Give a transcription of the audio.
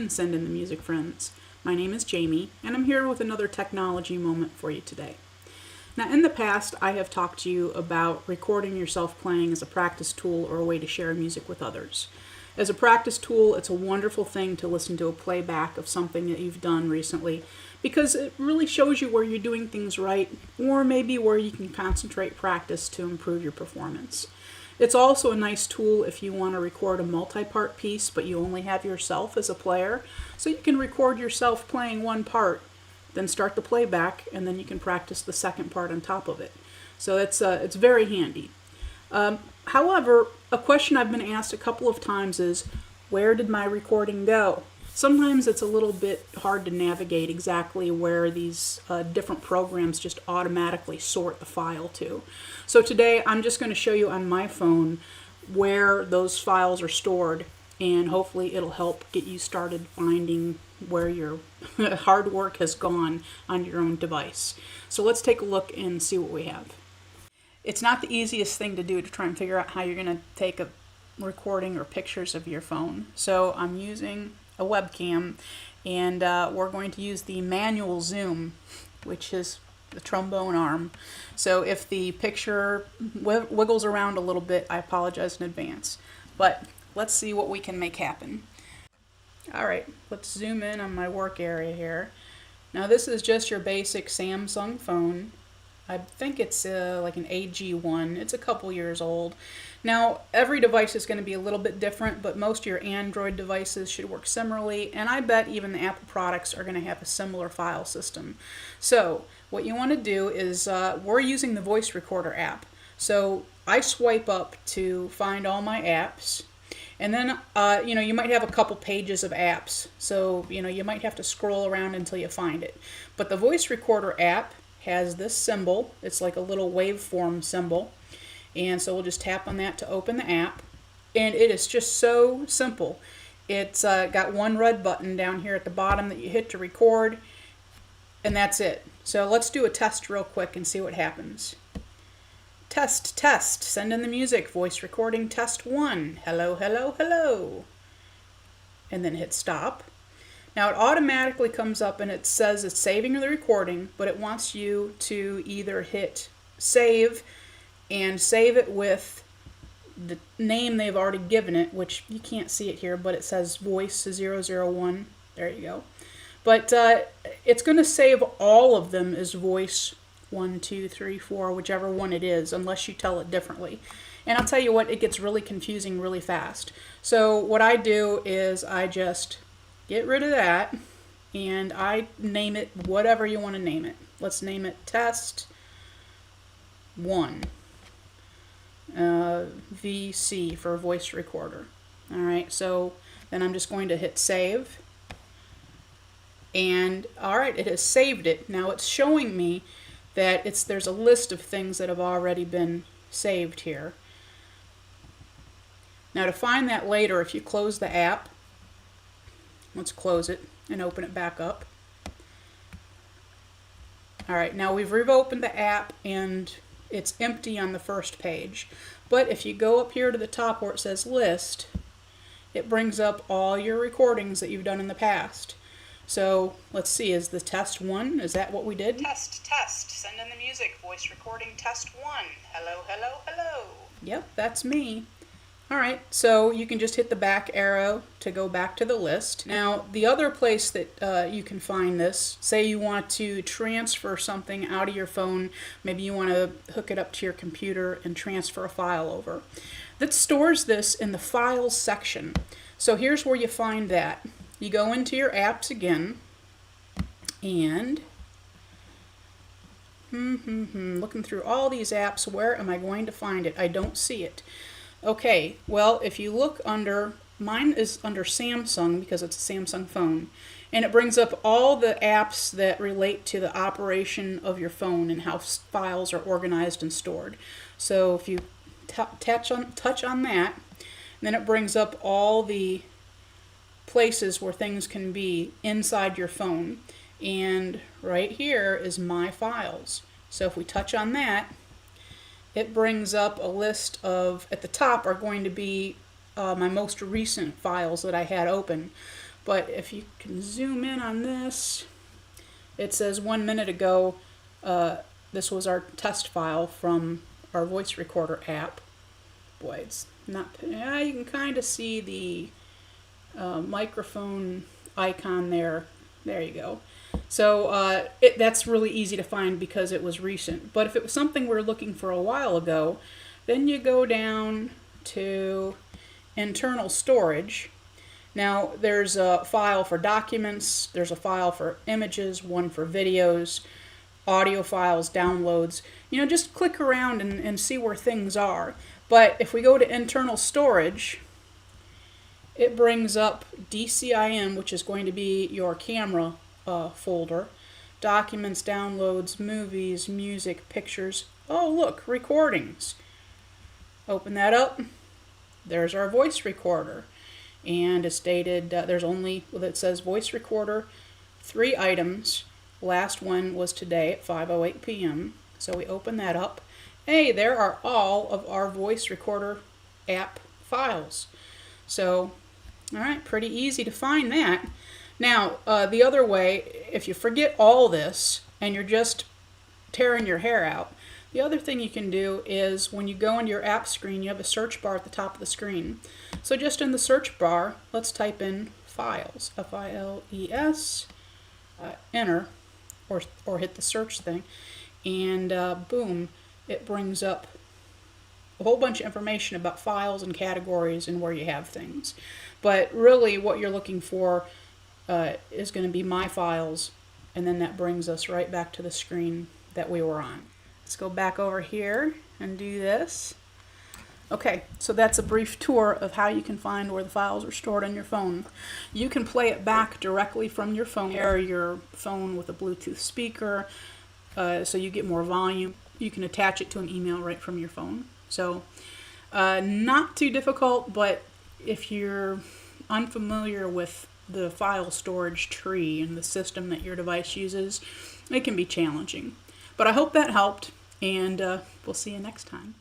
and Send in the Music friends. My name is Jamie, and I'm here with another technology moment for you today. Now, in the past, I have talked to you about recording yourself playing as a practice tool or a way to share music with others. As a practice tool, it's a wonderful thing to listen to a playback of something that you've done recently because it really shows you where you're doing things right or maybe where you can concentrate practice to improve your performance. It's also a nice tool if you want to record a multi-part piece but you only have yourself as a player, so you can record yourself playing one part, then start the playback, and then you can practice the second part on top of it. So it's very handy. However, a question I've been asked a couple of times is, where did my recording go? Sometimes it's a little bit hard to navigate exactly where these different programs just automatically sort the file to. So today I'm just going to show you on my phone where those files are stored, and hopefully it'll help get you started finding where your hard work has gone on your own device. So let's take a look and see what we have. It's not the easiest thing to do to try and figure out how you're going to take a recording or pictures of your phone. So I'm using a webcam, and we're going to use the manual zoom, which is the trombone arm. So if the picture wiggles around a little bit, I apologize in advance. But let's see what we can make happen. Alright, let's zoom in on my work area here. Now this is just your basic Samsung phone. I think it's like an AG1. It's a couple years old. Now, every device is going to be a little bit different, but most of your Android devices should work similarly, and I bet even the Apple products are going to have a similar file system. So, what you want to do is, we're using the voice recorder app. So, I swipe up to find all my apps, and then, you might have a couple pages of apps. So, you might have to scroll around until you find it. But the voice recorder app has this symbol. It's like a little waveform symbol, and so we'll just tap on that to open the app, and it is just so simple. It's got one red button down here at the bottom that you hit to record, and that's it. So let's do a test real quick and see what happens. Test, test, send in the music, voice recording test 1, hello, hello, hello, and then hit stop. Now it automatically comes up and it says it's saving the recording, but it wants you to either hit save and save it with the name they've already given it, which you can't see it here, but it says voice 001. There you go. But it's going to save all of them as voice 1, 2, 3, 4, whichever one it is, unless you tell it differently. And I'll tell you what, it gets really confusing really fast. So what I do is I just get rid of that, and I name it whatever you want to name it. Let's name it Test 1. VC for voice recorder. Alright, so then I'm just going to hit save. And alright, it has saved it. Now it's showing me that there's a list of things that have already been saved here. Now to find that later, if you close the app, let's close it and open it back up. Alright, now we've reopened the app and it's empty on the first page. But if you go up here to the top where it says list, it brings up all your recordings that you've done in the past. So let's see, is the test 1, is that what we did? Test, test, send in the music, voice recording test 1, hello, hello, hello. Yep, that's me. Alright, so you can just hit the back arrow to go back to the list. Now, the other place that you can find this, say you want to transfer something out of your phone, maybe you want to hook it up to your computer and transfer a file over. That stores this in the Files section. So here's where you find that. You go into your apps again, and looking through all these apps, where am I going to find it? I don't see it. Okay, well, if you look under, mine is under Samsung because it's a Samsung phone, and it brings up all the apps that relate to the operation of your phone and how files are organized and stored. So if you touch on that, then it brings up all the places where things can be inside your phone, and right here is My Files. So if we touch on that, it brings up a list of, at the top are going to be my most recent files that I had open. But if you can zoom in on this, it says 1 minute ago, this was our test file from our voice recorder app. Boy, it's not, yeah, you can kind of see the microphone icon there. There you go. So that's really easy to find because it was recent. But if it was something we were looking for a while ago, then you go down to internal storage. Now there's a file for documents, there's a file for images, one for videos, audio files, downloads. You know, just click around and see where things are. But if we go to internal storage, it brings up DCIM, which is going to be your camera folder, documents, downloads, movies, music, pictures. Oh, look, recordings. Open that up. There's our voice recorder. And it's stated, there's only, well, it says voice recorder, 3 items. Last one was today at 5:08 p.m. So we open that up. Hey, there are all of our voice recorder app files. So, all right, pretty easy to find that. Now, the other way, if you forget all this and you're just tearing your hair out, the other thing you can do is when you go into your app screen, you have a search bar at the top of the screen. So just in the search bar, let's type in files, F-I-L-E-S, enter, or hit the search thing, and boom, it brings up a whole bunch of information about files and categories and where you have things. But really what you're looking for is going to be My Files, and then that brings us right back to the screen that we were on. Let's go back over here and do this. Okay, so that's a brief tour of how you can find where the files are stored on your phone. You can play it back directly from your phone, or your phone with a Bluetooth speaker, so you get more volume. You can attach it to an email right from your phone. So not too difficult, but if you're unfamiliar with the file storage tree and the system that your device uses, it can be challenging. But I hope that helped, and we'll see you next time.